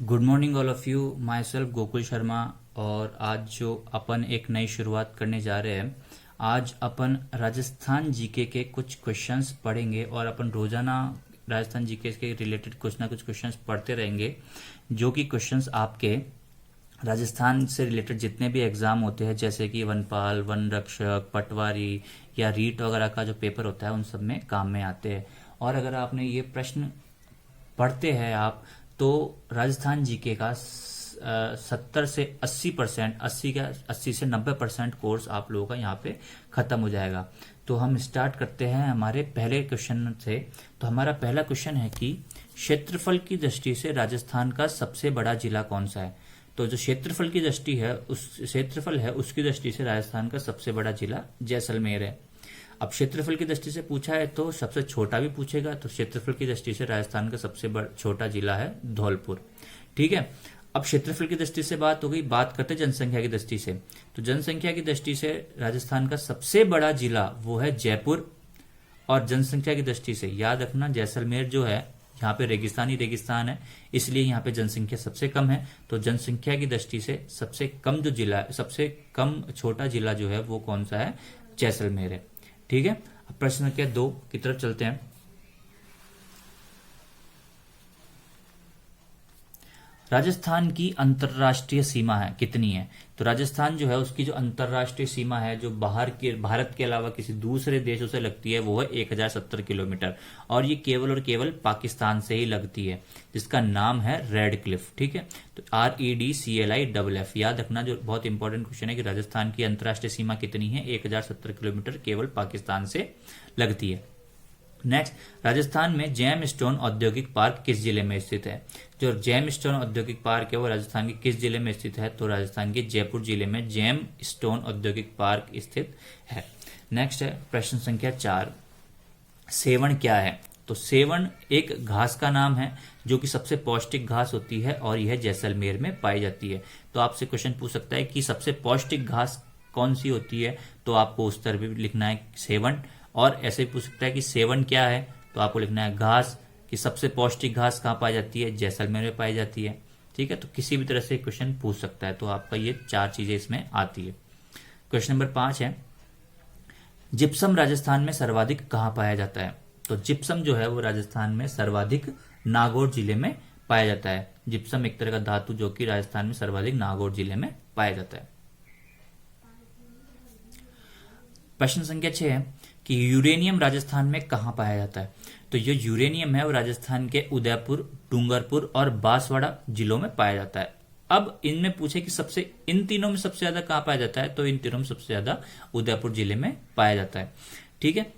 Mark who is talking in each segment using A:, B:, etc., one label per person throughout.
A: Good morning all of you. My self Gokul Sharma. और आज जो अपन एक नई शुरुआत करने जा रहे हैं, आज अपन राजस्थान जीके के कुछ क्वेश्चंस पढ़ेंगे और अपन रोजाना राजस्थान जीके के रिलेटेड कुछ ना कुछ क्वेश्चंस पढ़ते रहेंगे, जो कि क्वेश्चंस आपके राजस्थान से रिलेटेड जितने भी एग्जाम होते हैं, जैसे कि वनपाल, वन रक्षक, पटवारी या रीट वगैरह का जो पेपर होता है, उन सब में काम में आते हैं। और अगर आपने ये प्रश्न पढ़ते हैं आप, तो राजस्थान जीके का 70 से 80%, 80 से 90% कोर्स आप लोगों का यहाँ पे खत्म हो जाएगा। तो हम स्टार्ट करते हैं हमारे पहले क्वेश्चन से। तो हमारा पहला क्वेश्चन है कि क्षेत्रफल की दृष्टि से राजस्थान का सबसे बड़ा जिला कौन सा है। तो जो क्षेत्रफल की दृष्टि है, उसकी दृष्टि से राजस्थान का सबसे बड़ा जिला जैसलमेर है। अब क्षेत्रफल की दृष्टि से पूछा है तो सबसे छोटा भी पूछेगा, तो क्षेत्रफल की दृष्टि से राजस्थान का सबसे छोटा जिला है धौलपुर। ठीक है। अब क्षेत्रफल की दृष्टि से बात हो गई, बात करते जनसंख्या की दृष्टि से। तो जनसंख्या की दृष्टि से राजस्थान का सबसे बड़ा जिला वो है जयपुर। और जनसंख्या की दृष्टि से याद रखना, जैसलमेर जो है यहाँ पे रेगिस्तान है, इसलिए यहाँ पे जनसंख्या सबसे कम है। तो जनसंख्या की दृष्टि से सबसे कम जो जिला है, सबसे कम छोटा जिला जो है वो कौन सा है, जैसलमेर है। ठीक है। अब प्रश्न संख्या 2 की तरफ चलते हैं। राजस्थान की अंतर्राष्ट्रीय सीमा है कितनी है। तो राजस्थान जो है उसकी जो अंतर्राष्ट्रीय सीमा है, जो भारत के अलावा किसी दूसरे देशों से लगती है, वो है 1070 किलोमीटर। और ये केवल और केवल पाकिस्तान से ही लगती है, जिसका नाम है रेड क्लिफ। ठीक है। तो REDCLIFF याद रखना, जो बहुत इंपॉर्टेंट क्वेश्चन है कि राजस्थान की अंतर्राष्ट्रीय सीमा कितनी है, 1070 किलोमीटर केवल पाकिस्तान से लगती है। नेक्स्ट, राजस्थान में जेम स्टोन औद्योगिक पार्क किस जिले में स्थित है। जो जेम स्टोन औद्योगिक पार्क है वो राजस्थान के किस जिले में स्थित है, तो राजस्थान के जयपुर जिले में जेम स्टोन औद्योगिक पार्क स्थित है। नेक्स्ट है प्रश्न संख्या 4, सेवण क्या है। तो सेवण एक घास का नाम है, जो कि सबसे पौष्टिक घास होती है और यह जैसलमेर में पाई जाती है। तो आपसे क्वेश्चन पूछ सकता है कि सबसे पौष्टिक घास कौन सी होती है, तो आपको उत्तर भी लिखना है सेवण। और ऐसे पूछ सकता है कि सेवन क्या है, तो आपको लिखना है घास, कि सबसे पौष्टिक घास कहाँ पाई जाती है, जैसलमेर में पाई जाती है। ठीक है। तो किसी भी तरह से क्वेश्चन पूछ सकता है, तो आपका ये 4 चीजें इसमें आती है। क्वेश्चन नंबर 5 है, जिप्सम राजस्थान में सर्वाधिक कहाँ पाया जाता है। तो जिप्सम जो है वो राजस्थान में सर्वाधिक नागौर जिले में पाया जाता है। जिप्सम एक तरह का धातु जो कि राजस्थान में सर्वाधिक नागौर जिले में पाया जाता है। प्रश्न संख्या 6 है कि यूरेनियम राजस्थान में कहां पाया जाता है। तो जो यूरेनियम है वो राजस्थान के उदयपुर, डूंगरपुर और बांसवाड़ा जिलों में पाया जाता है। अब इनमें पूछे कि इन तीनों में सबसे ज्यादा कहां पाया जाता है, तो इन तीनों में सबसे ज्यादा उदयपुर जिले में पाया जाता है। ठीक है।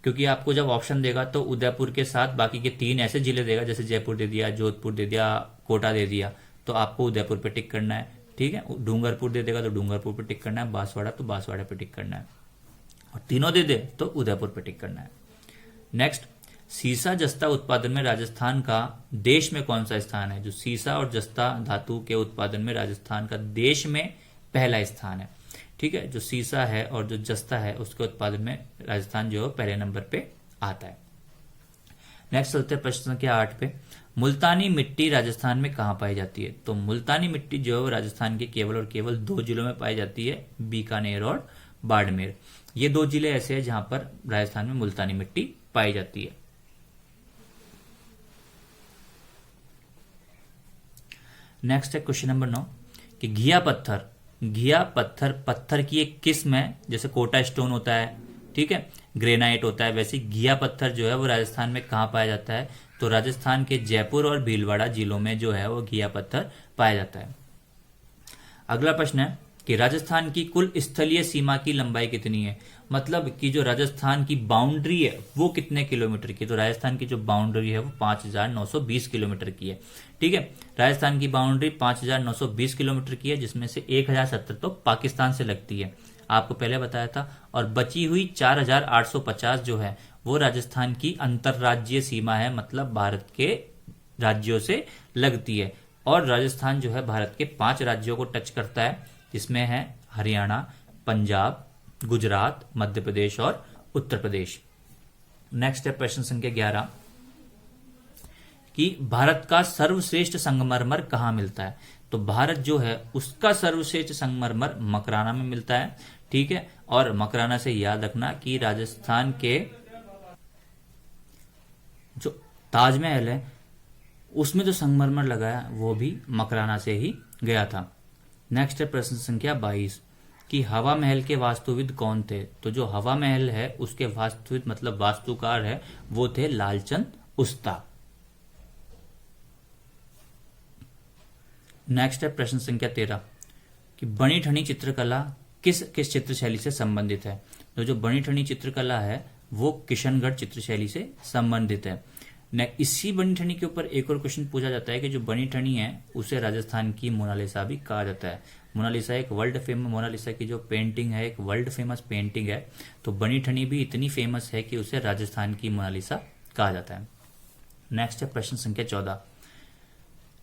A: क्योंकि आपको जब ऑप्शन देगा तो उदयपुर के साथ बाकी के 3 ऐसे जिले देगा, जैसे जयपुर दे दिया, जोधपुर दे दिया, कोटा दे दिया, तो आपको उदयपुर पे टिक करना है। ठीक है। डूंगरपुर दे देगा तो डूंगरपुर पे टिक करना है, बांसवाड़ा तो बांसवाड़ा पे टिक करना है, और तीनों दे दे तो उदयपुर पे टिक करना है। नेक्स्ट, सीसा जस्ता उत्पादन में राजस्थान का देश में कौन सा स्थान है। जो सीसा और जस्ता धातु के उत्पादन में राजस्थान का देश में पहला स्थान है। ठीक है। जो सीसा है और जो जस्ता है उसके उत्पादन में राजस्थान जो है पहले नंबर पे आता है। नेक्स्ट चलते हैं प्रश्न संख्या 8 पे, मुल्तानी मिट्टी राजस्थान में कहां पाई जाती है। तो मुल्तानी मिट्टी जो है वो राजस्थान के केवल और केवल 2 जिलों में पाई जाती है, बीकानेर और बाड़मेर। ये 2 जिले ऐसे हैं जहां पर राजस्थान में मुल्तानी मिट्टी पाई जाती है। नेक्स्ट है क्वेश्चन नंबर 9 कि घिया पत्थर पत्थर की एक किस्म है, जैसे कोटा स्टोन होता है, ठीक है, ग्रेनाइट होता है, वैसे घिया पत्थर जो है वो राजस्थान में कहां पाया जाता है। तो राजस्थान के जयपुर और भीलवाड़ा जिलों में जो है वो घिया पत्थर पाया जाता है। अगला प्रश्न है कि राजस्थान की कुल स्थलीय सीमा की लंबाई कितनी है। मतलब कि जो राजस्थान की बाउंड्री है वो कितने किलोमीटर की। तो राजस्थान की जो बाउंड्री है वो 5920 किलोमीटर की है। ठीक है। राजस्थान की बाउंड्री 5920 किलोमीटर की है, जिसमें से 1070 तो पाकिस्तान से लगती है, आपको पहले बताया था। और बची हुई 4850 जो है वो राजस्थान की अंतरराज्यीय सीमा है, मतलब भारत के राज्यों से लगती है। और राजस्थान जो है भारत के 5 राज्यों को टच करता है, जिसमें है हरियाणा, पंजाब, गुजरात, मध्य प्रदेश और उत्तर प्रदेश। नेक्स्ट है प्रश्न संख्या 11 कि भारत का सर्वश्रेष्ठ संगमरमर कहाँ मिलता है। तो भारत जो है उसका सर्वश्रेष्ठ संगमरमर मकराना में मिलता है, ठीक है। और मकराना से याद रखना कि राजस्थान के जो ताजमहल है उसमें जो संगमरमर लगा है वो भी मकराना से ही गया था। नेक्स्ट है प्रश्न संख्या 22 कि हवा महल के वास्तुविद कौन थे। तो जो हवा महल है उसके वास्तुविद मतलब वास्तुकार है वो थे लालचंद उस्ता। नेक्स्ट है प्रश्न संख्या 13 कि बनी ठनी चित्रकला किस किस चित्र शैली से संबंधित है। तो जो बनी ठनी चित्रकला है वो किशनगढ़ चित्र शैली से संबंधित है। इसी बनी ठनी के ऊपर एक और क्वेश्चन पूछा जाता है कि जो बनी ठनी है उसे राजस्थान की मोनालिसा भी कहा जाता है। मोनालिसा एक वर्ल्ड फेमस, मोनालिसा की जो पेंटिंग है एक वर्ल्ड फेमस पेंटिंग है। तो बनी ठनी भी इतनी फेमस है कि उसे राजस्थान की मोनालिसा कहा जाता है। नेक्स्ट है प्रश्न संख्या 14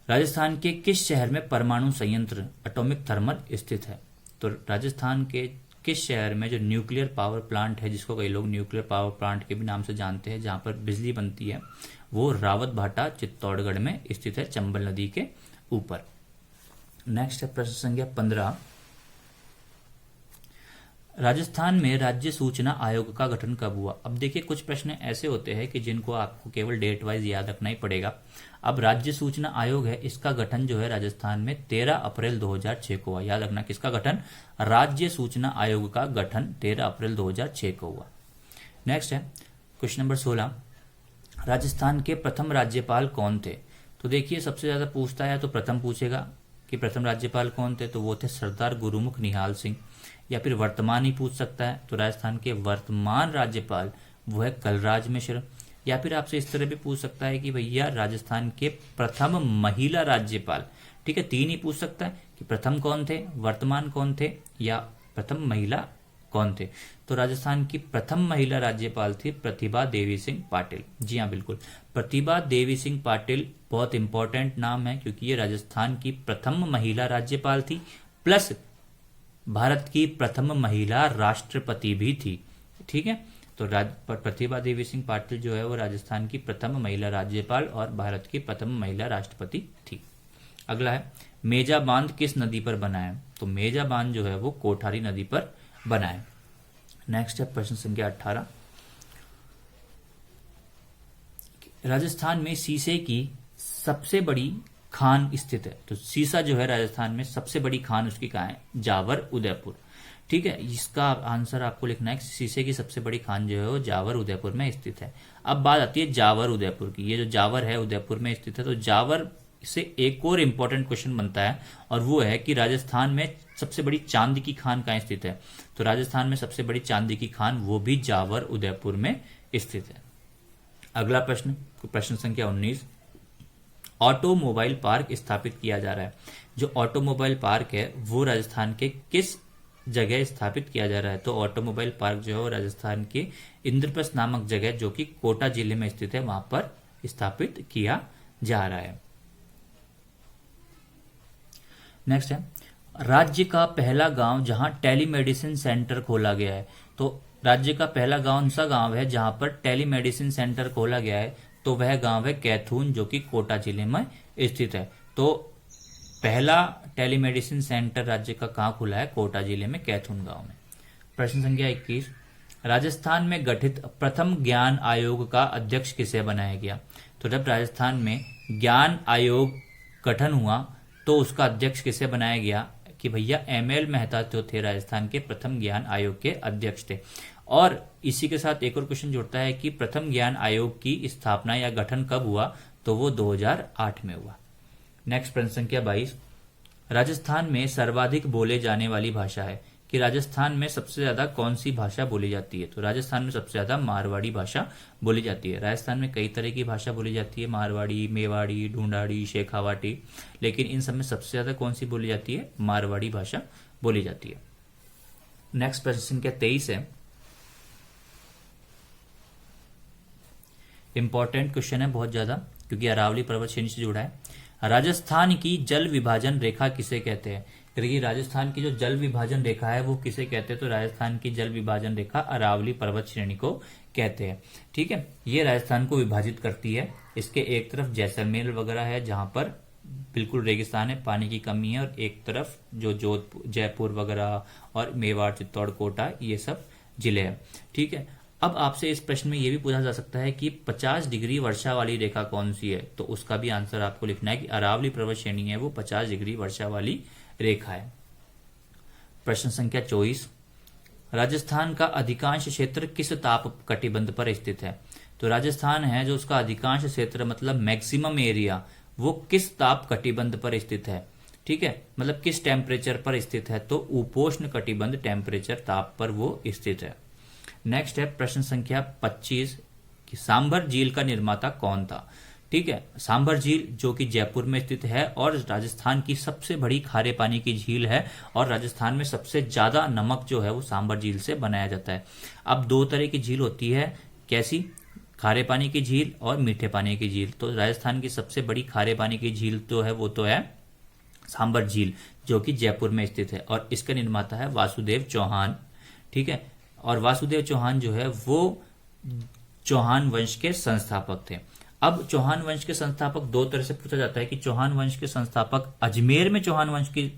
A: राजस्थान के किस शहर में परमाणु संयंत्र एटॉमिक थर्मल स्थित है। तो राजस्थान के किस शहर में जो न्यूक्लियर पावर प्लांट है, जिसको कई लोग न्यूक्लियर पावर प्लांट के भी नाम से जानते हैं, जहां पर बिजली बनती है, वो रावत भाटा चित्तौड़गढ़ में स्थित है, चंबल नदी के ऊपर। नेक्स्ट है प्रश्न संख्या 15 राजस्थान में राज्य सूचना आयोग का गठन कब हुआ। अब देखिए कुछ प्रश्न ऐसे होते हैं कि जिनको आपको केवल डेट वाइज याद रखना ही पड़ेगा। अब राज्य सूचना आयोग है, इसका गठन जो है राजस्थान में 13 अप्रैल 2006 को हुआ। याद रखना किसका गठन, राज्य सूचना आयोग का गठन 13 अप्रैल 2006 को हुआ। नेक्स्ट है क्वेश्चन नंबर 16 राजस्थान के प्रथम राज्यपाल कौन थे। तो देखिए सबसे ज्यादा पूछता है तो प्रथम पूछेगा कि प्रथम राज्यपाल कौन थे, तो वो थे सरदार गुरुमुख निहाल सिंह। या फिर वर्तमान ही पूछ सकता है, तो राजस्थान के वर्तमान राज्यपाल वो है कलराज मिश्र। या फिर आपसे इस तरह भी पूछ सकता है कि भैया राजस्थान के प्रथम महिला राज्यपाल, ठीक है, 3 ही पूछ सकता है कि प्रथम कौन थे, वर्तमान कौन थे, या प्रथम महिला कौन थे। तो राजस्थान की प्रथम महिला राज्यपाल थी प्रतिभा देवी सिंह पाटिल। जी हाँ बिल्कुल, प्रतिभा देवी सिंह पाटिल बहुत इंपॉर्टेंट नाम है क्योंकि ये राजस्थान की प्रथम महिला राज्यपाल थी, प्लस भारत की प्रथम महिला राष्ट्रपति भी थी, ठीक है। तो प्रतिभा देवी सिंह पाटिल जो है वो राजस्थान की प्रथम महिला राज्यपाल और भारत की प्रथम महिला राष्ट्रपति थी। अगला है मेजा बांध किस नदी पर बना है। तो मेजा बांध जो है वो कोठारी नदी पर बना है। नेक्स्ट है प्रश्न संख्या 18 राजस्थान में सीसे की सबसे बड़ी खान स्थित है। तो सीसा जो है राजस्थान में सबसे बड़ी खान उसकी कहाँ है, जावर उदयपुर, ठीक है। इसका आंसर आपको लिखना है, सीसे की सबसे बड़ी खान जो है वो जावर उदयपुर में स्थित है। अब बात आती है जावर उदयपुर की। ये जो जावर है उदयपुर में स्थित है, तो जावर से एक और इम्पोर्टेंट क्वेश्चन बनता है और वो है कि राजस्थान में सबसे बड़ी चांदी की खान कहाँ स्थित है। तो राजस्थान में सबसे बड़ी चांदी की खान वो भी जावर उदयपुर में स्थित है। अगला प्रश्न, प्रश्न संख्या 19 ऑटोमोबाइल पार्क स्थापित किया जा रहा है। जो ऑटोमोबाइल पार्क है वो राजस्थान के किस जगह स्थापित किया जा रहा है। तो ऑटोमोबाइल पार्क जो है वो राजस्थान के इंद्रप्रस्थ नामक जगह जो कि कोटा जिले में स्थित है वहां पर स्थापित किया जा रहा है। नेक्स्ट है राज्य का पहला गांव जहां टेलीमेडिसिन सेंटर खोला गया है। तो राज्य का पहला कौन सा गांव है जहां पर टेलीमेडिसिन सेंटर खोला गया है, तो वह गांव है कैथून जो कि कोटा जिले में स्थित है। तो पहला टेलीमेडिसिन सेंटर राज्य का कहां खुला है, कोटा जिले में कैथून गांव में। प्रश्न संख्या 21 राजस्थान में गठित प्रथम ज्ञान आयोग का अध्यक्ष किसे बनाया गया। तो जब राजस्थान में ज्ञान आयोग गठन हुआ तो उसका अध्यक्ष किसे बनाया गया कि भैया एमएल मेहता जो थे राजस्थान के प्रथम ज्ञान आयोग के अध्यक्ष थे। और इसी के साथ एक और क्वेश्चन जुड़ता है कि प्रथम ज्ञान आयोग की स्थापना या गठन कब हुआ, तो वो 2008 में हुआ। नेक्स्ट प्रश्न संख्या 22 राजस्थान में सर्वाधिक बोले जाने वाली भाषा है कि राजस्थान में सबसे ज्यादा कौन सी भाषा बोली जाती है। तो राजस्थान में सबसे ज्यादा मारवाड़ी भाषा बोली जाती है। राजस्थान में कई तरह की भाषा बोली जाती है, मारवाड़ी, मेवाड़ी, ढूंढाड़ी, शेखावाटी, लेकिन इन सब में सबसे ज्यादा कौन सी बोली जाती है, मारवाड़ी भाषा बोली जाती है। नेक्स्ट प्रश्न संख्या 23 है, इंपॉर्टेंट क्वेश्चन है बहुत ज्यादा क्योंकि अरावली पर्वत श्रेणी से जुड़ा है। राजस्थान की जल विभाजन रेखा किसे कहते हैं। क्योंकि राजस्थान की जो जल विभाजन रेखा है वो किसे कहते हैं, तो राजस्थान की जल विभाजन रेखा अरावली पर्वत श्रेणी को कहते हैं। ठीक है, ये राजस्थान को विभाजित करती है। इसके एक तरफ जैसलमेर वगैरह है जहां पर बिल्कुल रेगिस्तान है, पानी की कमी है, और एक तरफ जो जोधपुर, जयपुर वगैरह और मेवाड़, चित्तौड़, कोटा, ये सब जिले हैं। ठीक है, अब आपसे इस प्रश्न में यह भी पूछा जा सकता है कि 50 डिग्री वर्षा वाली रेखा कौन सी है, तो उसका भी आंसर आपको लिखना है कि अरावली पर्वत श्रेणी है वो 50 डिग्री वर्षा वाली रेखा है। प्रश्न संख्या 24, राजस्थान का अधिकांश क्षेत्र किस ताप कटिबंध पर स्थित है, तो राजस्थान है जो उसका अधिकांश क्षेत्र मतलब मैक्सिमम एरिया वो किस ताप कटिबंध पर स्थित है। ठीक है, मतलब किस टेम्परेचर पर स्थित है, तो उपोष्ण कटिबंध टेम्परेचर ताप पर वो स्थित है। नेक्स्ट है प्रश्न संख्या 25 कि सांभर झील का निर्माता कौन था। ठीक है, सांभर झील जो कि जयपुर में स्थित है और राजस्थान की सबसे बड़ी खारे पानी की झील है, और राजस्थान में सबसे ज्यादा नमक जो है वो सांभर झील से बनाया जाता है। अब दो तरह की झील होती है, कैसी, खारे पानी की झील और मीठे पानी की झील। तो राजस्थान की सबसे बड़ी खारे पानी की झील तो है वो तो है सांभर झील जो कि जयपुर में स्थित है, और इसका निर्माता है वासुदेव चौहान। ठीक है, और वासुदेव चौहान जो है वो चौहान वंश के संस्थापक थे। अब चौहान वंश के संस्थापक दो तरह से पूछा जाता है कि चौहान वंश के संस्थापक अजमेर में चौहान वंश की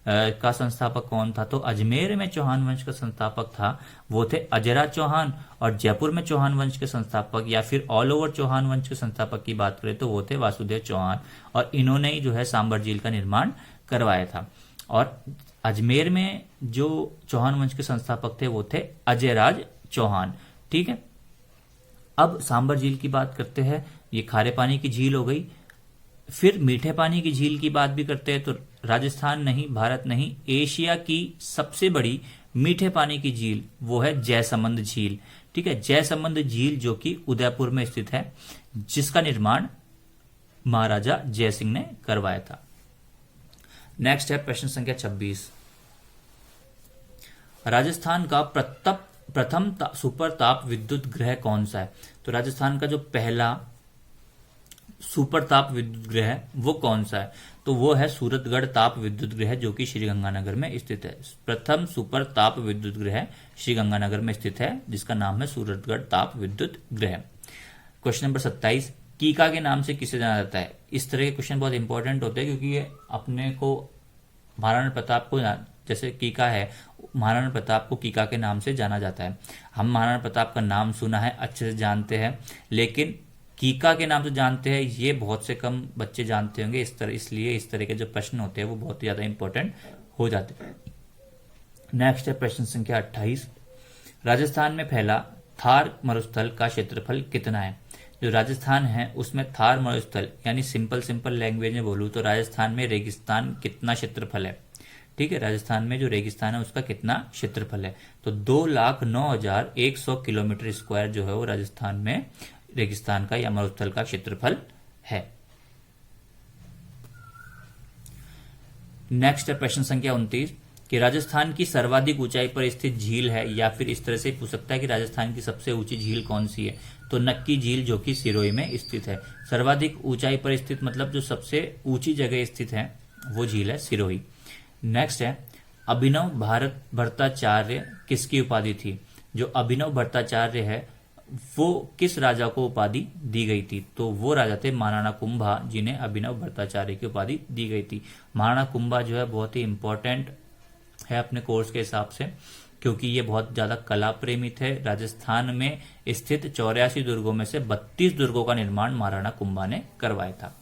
A: का संस्थापक कौन था, तो अजमेर में चौहान वंश का संस्थापक था वो थे अजरा चौहान, और जयपुर में चौहान वंश के संस्थापक या फिर ऑल ओवर चौहान वंश के संस्थापक की बात करें तो वो थे वासुदेव चौहान, और इन्होंने ही जो है सांभर झील का निर्माण करवाया था। और अजमेर में जो चौहान वंश के संस्थापक थे वो थे अजयराज चौहान। ठीक है, अब सांभर झील की बात करते हैं, ये खारे पानी की झील हो गई। फिर मीठे पानी की झील की बात भी करते हैं, तो राजस्थान नहीं, भारत नहीं, एशिया की सबसे बड़ी मीठे पानी की झील वो है जयसमंद झील। ठीक है, जयसमंद झील जो कि उदयपुर में स्थित है, जिसका निर्माण महाराजा जयसिंह ने करवाया था। नेक्स्ट है प्रश्न संख्या 26, राजस्थान का प्रथम सुपर ताप विद्युत गृह कौन सा है, तो राजस्थान का जो पहला सुपर ताप विद्युत गृह है वो कौन सा है, तो वो है सूरतगढ़ ताप विद्युत गृह जो कि श्रीगंगानगर में स्थित है। प्रथम सुपर ताप विद्युत गृह श्रीगंगानगर में स्थित है जिसका नाम है सूरतगढ़ ताप विद्युत गृह। क्वेश्चन नंबर 27, कीका के नाम से किसे जाना जाता है। इस तरह के क्वेश्चन बहुत इंपॉर्टेंट होते हैं क्योंकि ये अपने को महाराणा प्रताप को, जैसे कीका है, महाराणा प्रताप को कीका के नाम से जाना जाता है। हम महाराणा प्रताप का नाम सुना है, अच्छे से जानते हैं, लेकिन कीका के नाम से जानते हैं ये बहुत से कम बच्चे जानते होंगे। इसलिए इस तरह के जो प्रश्न होते हैं वो बहुत ही ज्यादा इंपॉर्टेंट हो जाते हैं। नेक्स्ट है प्रश्न संख्या 28, राजस्थान में फैला थार मरुस्थल का क्षेत्रफल कितना है। जो राजस्थान है उसमें थार मरुस्थल, यानी सिंपल लैंग्वेज में बोलूं तो राजस्थान में रेगिस्तान कितना क्षेत्रफल है। ठीक है, राजस्थान में जो रेगिस्तान है उसका कितना क्षेत्रफल है, तो 2,09,100 किलोमीटर स्क्वायर जो है वो राजस्थान में रेगिस्तान का या मरुस्थल का क्षेत्रफल है। नेक्स्ट है प्रश्न संख्या 29 कि राजस्थान की सर्वाधिक ऊंचाई पर स्थित झील है, या फिर इस तरह से पूछ सकता है कि राजस्थान की सबसे ऊंची झील कौन सी है, तो नक्की झील जो कि सिरोही में स्थित है। सर्वाधिक ऊंचाई पर स्थित मतलब जो सबसे ऊंची जगह स्थित है वो झील है सिरोही। नेक्स्ट है अभिनव भारत भट्टाचार्य किसकी उपाधि थी। जो अभिनव भट्टाचार्य है वो किस राजा को उपाधि दी गई थी, तो वो राजा थे महाराणा कुंभा, जिन्हें अभिनव भट्टाचार्य की उपाधि दी गई थी। महाराणा कुंभा जो है बहुत ही इंपॉर्टेंट है अपने कोर्स के हिसाब से, क्योंकि ये बहुत ज्यादा कला प्रेमी थे। राजस्थान में स्थित 84 दुर्गों में से 32 दुर्गों का निर्माण महाराणा कुंभा ने करवाया था।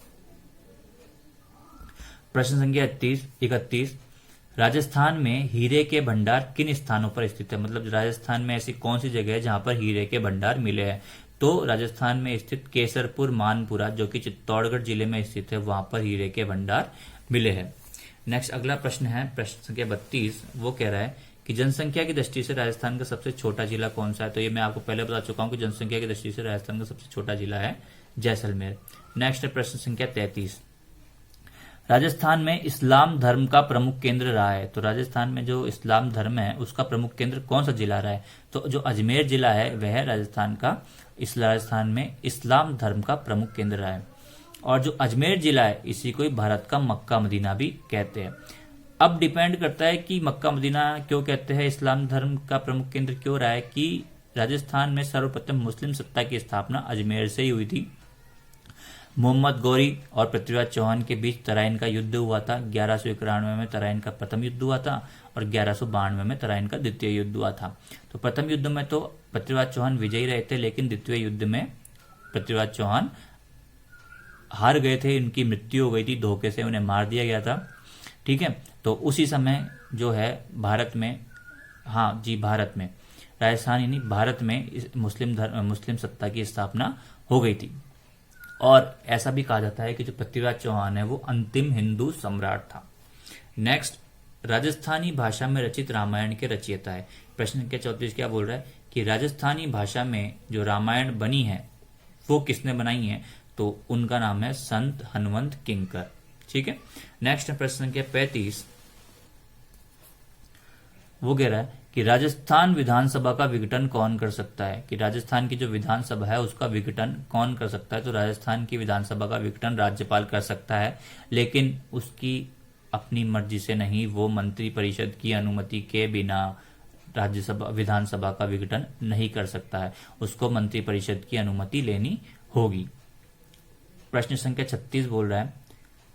A: प्रश्न संख्या 31, राजस्थान में हीरे के भंडार किन स्थानों पर स्थित है। मतलब राजस्थान में ऐसी कौन सी जगह है जहां पर हीरे के भंडार मिले हैं, तो राजस्थान में स्थित केसरपुर मानपुरा जो कि चित्तौड़गढ़ जिले में स्थित है, वहां पर हीरे के भंडार मिले हैं। नेक्स्ट अगला प्रश्न है प्रश्न संख्या 32, वो कह रहा है कि जनसंख्या की दृष्टि से राजस्थान का सबसे छोटा जिला कौन सा है। तो ये मैं आपको पहले बता चुका हूं कि जनसंख्या की दृष्टि से राजस्थान का सबसे छोटा जिला है जैसलमेर। नेक्स्ट है प्रश्न संख्या 33, राजस्थान में इस्लाम धर्म का प्रमुख केंद्र रहा है। तो राजस्थान में जो इस्लाम धर्म है उसका प्रमुख केंद्र कौन सा जिला रहा है, तो जो अजमेर जिला है वह राजस्थान का, इस राजस्थान में इस्लाम धर्म का प्रमुख केंद्र रहा है। और जो अजमेर जिला है इसी को भारत का मक्का मदीना भी कहते हैं। अब डिपेंड करता है कि मक्का मदीना क्यों कहते हैं, इस्लाम धर्म का प्रमुख केंद्र क्यों रहा है, कि राजस्थान में सर्वप्रथम मुस्लिम सत्ता की स्थापना अजमेर से ही हुई थी। मोहम्मद गौरी और पृथ्वीराज चौहान के बीच तराइन का युद्ध हुआ था। 1191 में तराइन का प्रथम युद्ध हुआ था और 1192 में तराइन का द्वितीय युद्ध हुआ था। तो प्रथम युद्ध में तो पृथ्वीराज चौहान विजयी रहे थे, लेकिन द्वितीय युद्ध में पृथ्वीराज चौहान हार गए थे, इनकी मृत्यु हो गई थी, धोखे से उन्हें मार दिया गया था। ठीक है, तो उसी समय जो है भारत में, हाँ जी भारत में, राजस्थान यानी भारत में मुस्लिम सत्ता की स्थापना हो गई थी। और ऐसा भी कहा जाता है कि जो पृथ्वीराज चौहान है वो अंतिम हिंदू सम्राट था। नेक्स्ट, राजस्थानी भाषा में रचित रामायण के रचयिता है। प्रश्न संख्या 34 क्या बोल रहा है कि राजस्थानी भाषा में जो रामायण बनी है वो किसने बनाई है, तो उनका नाम है संत हनुमंत किंकर। ठीक है, नेक्स्ट प्रश्न संख्या 35, वो कह रहा है कि राजस्थान विधानसभा का विघटन कौन कर सकता है, कि राजस्थान की जो विधानसभा है उसका विघटन कौन कर सकता है। तो राजस्थान की विधानसभा का विघटन राज्यपाल कर सकता है, लेकिन उसकी अपनी मर्जी से नहीं, वो मंत्री परिषद की अनुमति के बिना राज्यसभा विधानसभा का विघटन नहीं कर सकता है, उसको मंत्री परिषद की अनुमति लेनी होगी। प्रश्न संख्या 36 बोल रहा है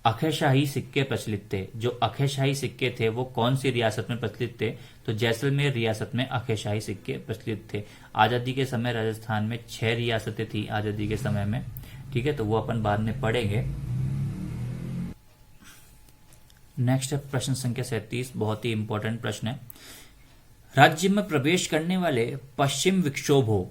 A: अक्षयशाही सिक्के प्रचलित थे। जो अक्षयशाही सिक्के थे वो कौन सी रियासत में प्रचलित थे, तो जैसलमेर रियासत में अक्षयशाही सिक्के प्रचलित थे। आजादी के समय राजस्थान में 6 रियासतें थी आजादी के समय में। ठीक है, तो वो अपन बाद में पढ़ेंगे। नेक्स्ट है प्रश्न संख्या 37, बहुत ही इंपॉर्टेंट प्रश्न है। राज्य में प्रवेश करने वाले पश्चिम विक्षोभों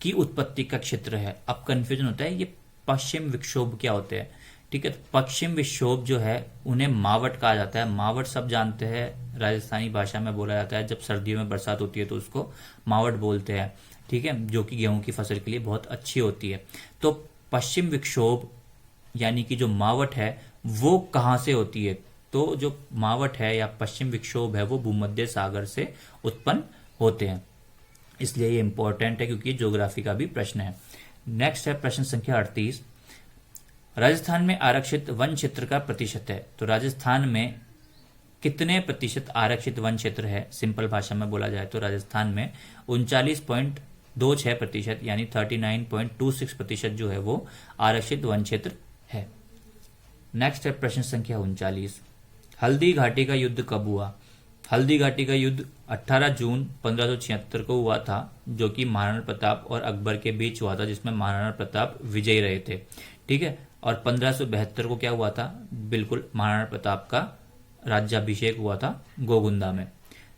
A: की उत्पत्ति का क्षेत्र है। अब कंफ्यूजन होता है ये पश्चिम विक्षोभ क्या होते हैं। ठीक है, तो पश्चिम विक्षोभ जो है उन्हें मावट कहा जाता है। मावट सब जानते हैं, राजस्थानी भाषा में बोला जाता है, जब सर्दियों में बरसात होती है तो उसको मावट बोलते हैं। ठीक है, जो कि गेहूं की फसल के लिए बहुत अच्छी होती है। तो पश्चिम विक्षोभ यानी कि जो मावट है वो कहां से होती है, तो जो मावट है या पश्चिम विक्षोभ है वो भूमध्य सागर से उत्पन्न होते हैं। इसलिए ये इंपॉर्टेंट है क्योंकि ज्योग्राफी का भी प्रश्न है। नेक्स्ट है प्रश्न संख्या 38, राजस्थान में आरक्षित वन क्षेत्र का प्रतिशत है। तो राजस्थान में कितने प्रतिशत आरक्षित वन क्षेत्र है, सिंपल भाषा में बोला जाए तो राजस्थान में 39.26% यानी 39.26% जो है वो आरक्षित वन क्षेत्र है। नेक्स्ट है प्रश्न संख्या 39, हल्दी घाटी का युद्ध कब हुआ। हल्दी घाटी का युद्ध 18 जून 1576 को हुआ था, जो कि महाराणा प्रताप और अकबर के बीच हुआ था, जिसमें महाराणा प्रताप विजयी रहे थे। ठीक है, और 1572 को क्या हुआ था, बिल्कुल महाराणा प्रताप का राज्याभिषेक हुआ था गोगुंदा में।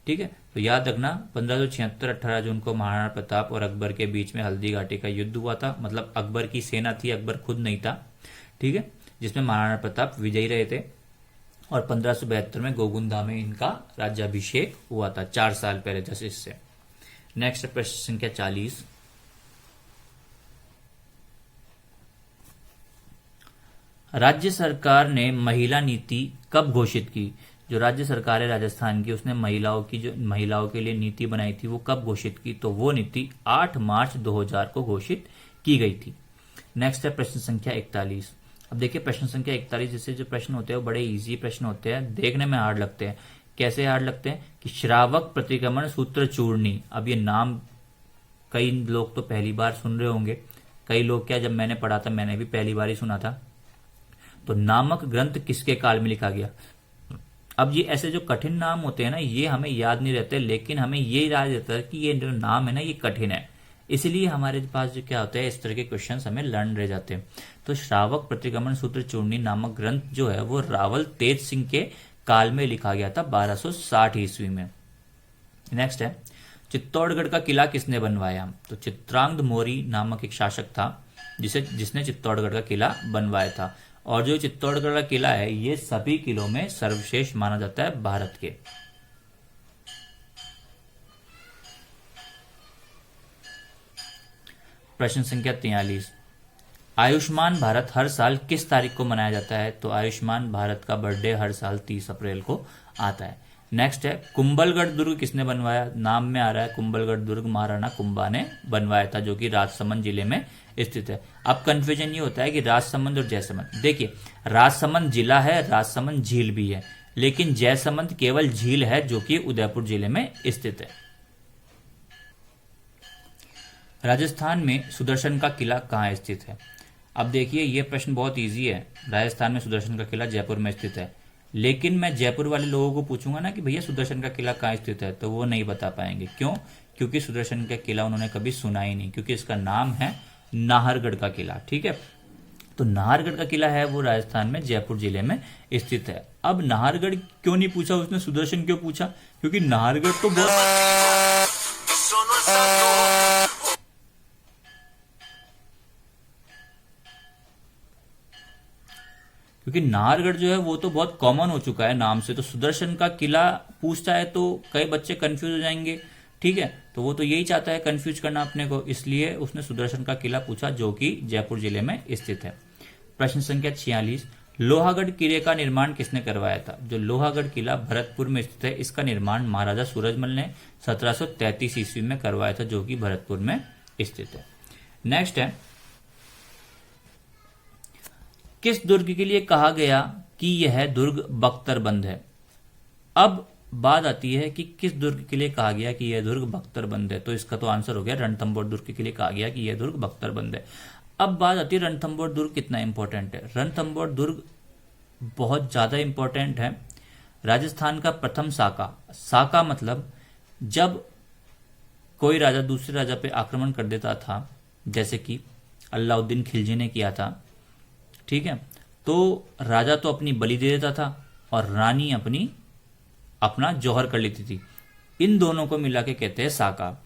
A: ठीक है, तो याद रखना 1576 18 जून को महाराणा प्रताप और अकबर के बीच में हल्दी घाटी का युद्ध हुआ था। मतलब अकबर की सेना थी, अकबर खुद नहीं था। ठीक है, जिसमें महाराणा प्रताप विजयी रहे थे और 1572 में गोगुंदा में इनका राज्याभिषेक हुआ था, 4 साल पहले जैसे इससे। नेक्स्ट प्रश्न संख्या 40, राज्य सरकार ने महिला नीति कब घोषित की। जो राज्य सरकार है राजस्थान की, उसने महिलाओं के लिए नीति बनाई थी वो कब घोषित की, तो वो नीति 8 मार्च 2000 को घोषित की गई थी। नेक्स्ट है प्रश्न संख्या 41। अब देखिए प्रश्न संख्या 41 जैसे जो प्रश्न होते हैं वो बड़े इजी प्रश्न होते हैं, देखने में हार्ड लगते हैं। कैसे हार्ड लगते हैं कि श्रावक प्रतिक्रमण सूत्र चूर्णी। अब ये नाम कई लोग तो पहली बार सुन रहे होंगे, कई लोग क्या, जब मैंने पढ़ा था मैंने भी पहली बार ही सुना था। तो नामक ग्रंथ किसके काल में लिखा गया। अब ये ऐसे जो कठिन नाम होते हैं ना, ये हमें याद नहीं रहते, लेकिन हमें ये याद रहता है कि ये जो नाम है ना ये कठिन है, इसलिए हमारे पास जो क्या होता है इस तरह के क्वेश्चंस हमें लर्न रह जाते हैं। तो श्रावक प्रतिक्रमण सूत्र चूर्णी नामक ग्रंथ जो है वो रावल तेज सिंह के काल में लिखा गया था 1260 ईस्वी में। नेक्स्ट है चित्तौड़गढ़ का किला किसने बनवाया। तो चित्रांगद मौर्य नामक एक शासक था जिसने चित्तौड़गढ़ का किला बनवाया था। और जो चित्तौड़गढ़ का किला है ये सभी किलों में सर्वश्रेष्ठ माना जाता है भारत के। प्रश्न संख्या 43, आयुष्मान भारत हर साल किस तारीख को मनाया जाता है। तो आयुष्मान भारत का बर्थडे हर साल 30 अप्रैल को आता है। नेक्स्ट है कुंभलगढ़ दुर्ग किसने बनवाया। नाम में आ रहा है कुंभलगढ़ दुर्ग महाराणा कुंभा ने बनवाया था, जो कि राजसमंद जिले में स्थित है। अब कंफ्यूजन ये होता है कि राजसमंद और जैसलमेर। देखिए राजसमंद जिला है, राजसमंद झील भी है, लेकिन जयसमंद केवल झील है जो कि उदयपुर जिले में स्थित है। राजस्थान में सुदर्शन का किला कहाँ स्थित है? अब देखिए ये प्रश्न बहुत इजी है। राजस्थान में सुदर्शन का किला जयपुर में स्थित है, लेकिन मैं जयपुर वाले लोगों को पूछूंगा ना कि भैया सुदर्शन का किला कहाँ स्थित है, तो वो नहीं बता पाएंगे। क्यों? क्योंकि सुदर्शन का किला उन्होंने कभी सुना ही नहीं, क्योंकि इसका नाम है नाहरगढ़ का किला। ठीक है, तो नाहरगढ़ का किला है वो राजस्थान में जयपुर जिले में स्थित है। अब नाहरगढ़ क्यों नहीं पूछा उसने, सुदर्शन क्यों पूछा? क्योंकि नाहरगढ़ तो बहुत क्योंकि नाहरगढ़ जो है वो तो बहुत कॉमन हो चुका है नाम से, तो सुदर्शन का किला पूछता है तो कई बच्चे कंफ्यूज हो जाएंगे। ठीक है, तो वो तो यही चाहता है कंफ्यूज करना अपने को, इसलिए उसने सुदर्शन का किला पूछा जो कि जयपुर जिले में स्थित है। प्रश्न संख्या 46, लोहागढ़ किले का निर्माण किसने करवाया था? जो लोहागढ़ किला भरतपुर में स्थित है, इसका निर्माण महाराजा सूरजमल ने 1733 ईस्वी में करवाया था, जो कि भरतपुर में स्थित है। नेक्स्ट है, किस दुर्ग के लिए कहा गया कि यह दुर्ग बख्तरबंद है? अब बात आती है कि किस दुर्ग के लिए कहा गया कि यह दुर्ग बख्तरबंद है, तो इसका तो आंसर हो गया रणथंभौर दुर्ग के लिए कहा गया कि यह दुर्ग बख्तरबंद है। अब बात आती है रणथंभौर दुर्ग कितना इंपॉर्टेंट है। रणथंभौर दुर्ग बहुत ज्यादा इंपॉर्टेंट है। राजस्थान का प्रथम साका, साका मतलब जब कोई राजा दूसरे राजा पे आक्रमण कर देता था, जैसे कि अलाउद्दीन खिलजी ने किया था। ठीक है, तो राजा तो अपनी बलि दे देता था और रानी अपना जौहर कर लेती थी। इन दोनों को मिला के कहते हैं साका।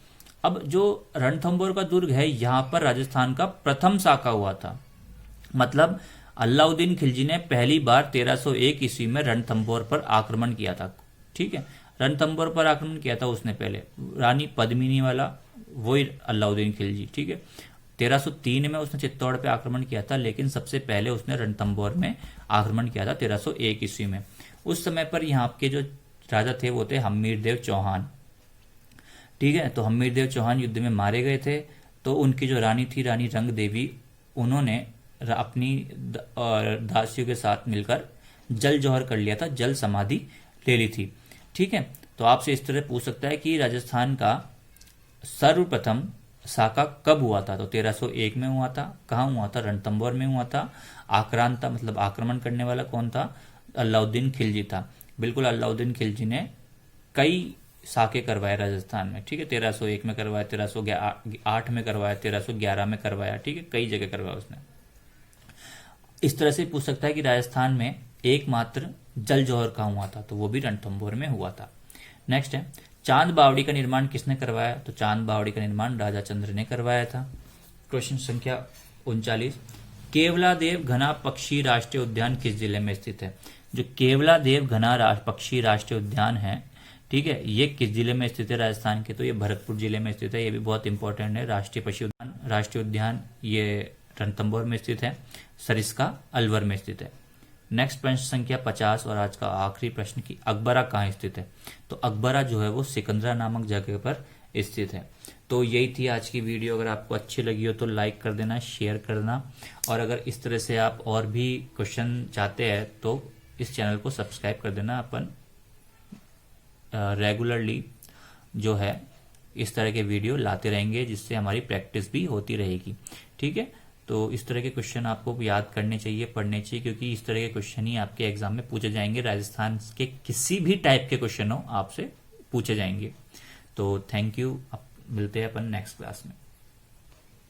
A: अब जो रणथंभौर का दुर्ग है, यहां पर राजस्थान का प्रथम साका हुआ था। मतलब अलाउद्दीन खिलजी ने पहली बार 1301 ईस्वी में रणथंभौर पर आक्रमण किया था। ठीक है, रणथंभौर पर आक्रमण किया था उसने पहले, रानी पद्मिनी वाला वही अलाउद्दीन खिलजी। ठीक है, 1303 में उसने चित्तौड़ पे आक्रमण किया था, लेकिन सबसे पहले उसने रणथंभौर में आक्रमण किया था 1301 ईस्वी में। उस समय पर यहाँ के जो राजा थे वो थे हम्मीरदेव चौहान। ठीक है, तो हम्मीरदेव चौहान युद्ध में मारे गए थे। तो उनकी जो रानी थी, रानी रंग देवी, उन्होंने अपनी दासियों के साथ मिलकर जल जौहर कर लिया था, जल समाधि ले ली थी। ठीक है, तो आपसे इस तरह पूछ सकता है कि राजस्थान का सर्वप्रथम साका कब हुआ था? तो 1301 में हुआ था। कहाँ हुआ था? रणथंभौर में हुआ था। आक्रांता मतलब आक्रमण करने वाला कौन था? अलाउद्दीन खिलजी था। बिल्कुल, अलाउद्दीन खिलजी ने कई साके करवाए राजस्थान में। ठीक है, 1301 में करवाया, 1308 में करवाया, 1311 में करवाया। ठीक है, कई जगह करवाया उसने। इस तरह से पूछ सकता है कि राजस्थान में एकमात्र जल जौहर कहाँ हुआ था? तो वो भी रणथंभौर में हुआ था। नेक्स्ट है, चांद बावड़ी का निर्माण किसने करवाया? तो चांद बावड़ी का निर्माण राजा चंद्र ने करवाया था। क्वेश्चन संख्या 39, केवलादेव घना पक्षी राष्ट्रीय उद्यान किस जिले में स्थित है? जो केवलादेव घना पक्षी राष्ट्रीय उद्यान है, ठीक है, ये किस जिले में स्थित है राजस्थान के? तो ये भरतपुर जिले में स्थित है। ये भी बहुत इंपॉर्टेंट है। राष्ट्रीय उद्यान ये रणथंभौर में स्थित है। सरिस्का अलवर में स्थित है। नेक्स्ट प्रश्न संख्या 50 और आज का आखिरी प्रश्न की अकबरा कहाँ स्थित है? तो अकबरा जो है वो सिकंदरा नामक जगह पर स्थित है। तो यही थी आज की वीडियो। अगर आपको अच्छी लगी हो तो लाइक कर देना, शेयर कर देना, और अगर इस तरह से आप और भी क्वेश्चन चाहते हैं तो इस चैनल को सब्सक्राइब कर देना। अपन रेगुलरली जो है इस तरह के वीडियो लाते रहेंगे, जिससे हमारी प्रैक्टिस भी होती रहेगी। ठीक है, तो इस तरह के क्वेश्चन आपको याद करने चाहिए, पढ़ने चाहिए, क्योंकि इस तरह के क्वेश्चन ही आपके एग्जाम में पूछे जाएंगे। राजस्थान के किसी भी टाइप के क्वेश्चन हो आपसे पूछे जाएंगे। तो थैंक यू, मिलते हैं अपन नेक्स्ट क्लास में।